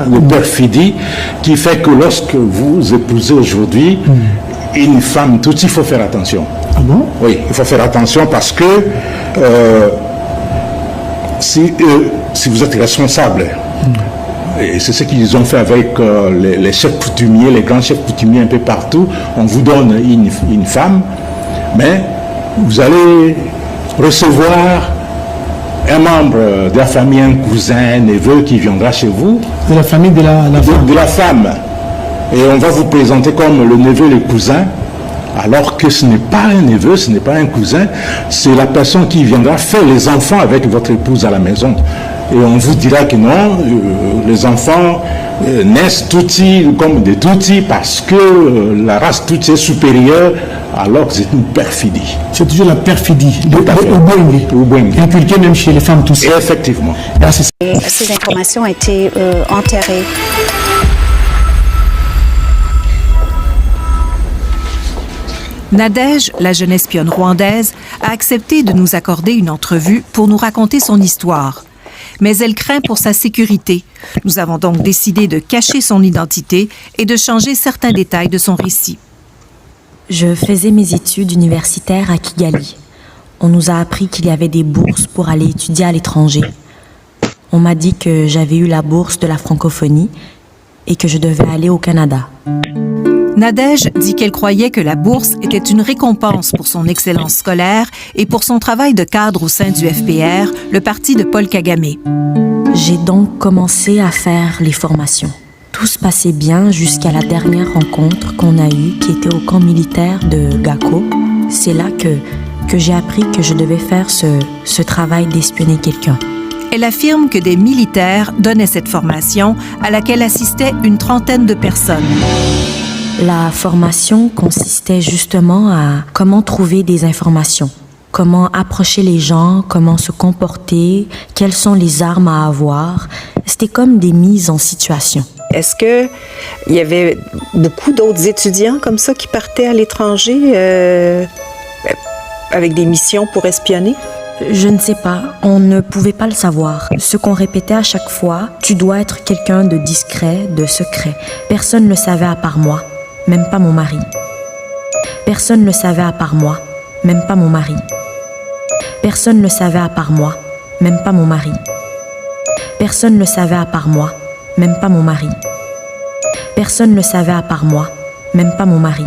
de perfidie, qui fait que lorsque vous épousez aujourd'hui une femme Tutsi, il faut faire attention. Ah bon? Oui, il faut faire attention parce que si vous êtes responsable, et c'est ce qu'ils ont fait avec les chefs coutumiers, les grands chefs coutumiers un peu partout, on vous donne une femme, mais vous allez recevoir un membre de la famille, un cousin, un neveu qui viendra chez vous. De la famille de la femme. De la femme. Et on va vous présenter comme le neveu, le cousin, alors que ce n'est pas un neveu, ce n'est pas un cousin, c'est la personne qui viendra faire les enfants avec votre épouse à la maison. Et on vous dira que non, les enfants naissent Tutsi comme des Tutsi parce que la race Tutsi est supérieure, alors que c'est une perfidie. C'est toujours la perfidie, au Bwenge. Inculquée même chez les femmes Tutsi. Effectivement. Ces informations ont été enterrées. Nadège, la jeune espionne rwandaise, a accepté de nous accorder une entrevue pour nous raconter son histoire. Mais elle craint pour sa sécurité. Nous avons donc décidé de cacher son identité et de changer certains détails de son récit. Je faisais mes études universitaires à Kigali. On nous a appris qu'il y avait des bourses pour aller étudier à l'étranger. On m'a dit que j'avais eu la bourse de la francophonie et que je devais aller au Canada. Nadège dit qu'elle croyait que la bourse était une récompense pour son excellence scolaire et pour son travail de cadre au sein du FPR, le parti de Paul Kagame. J'ai donc commencé à faire les formations. Tout se passait bien jusqu'à la dernière rencontre qu'on a eue, qui était au camp militaire de Gako. C'est là que j'ai appris que je devais faire ce travail d'espionner quelqu'un. Elle affirme que des militaires donnaient cette formation à laquelle assistaient une trentaine de personnes. La formation consistait justement à comment trouver des informations, comment approcher les gens, comment se comporter, quelles sont les armes à avoir. C'était comme des mises en situation. Est-ce qu'il y avait beaucoup d'autres étudiants comme ça qui partaient à l'étranger avec des missions pour espionner? Je ne sais pas, on ne pouvait pas le savoir. Ce qu'on répétait à chaque fois, tu dois être quelqu'un de discret, de secret. Personne ne le savait à part moi. Même pas mon mari. Personne ne le savait à part moi, même pas mon mari. Personne ne le savait à part moi, même pas mon mari. Personne ne le savait à part moi, même pas mon mari. Personne ne le savait à part moi, même pas mon mari.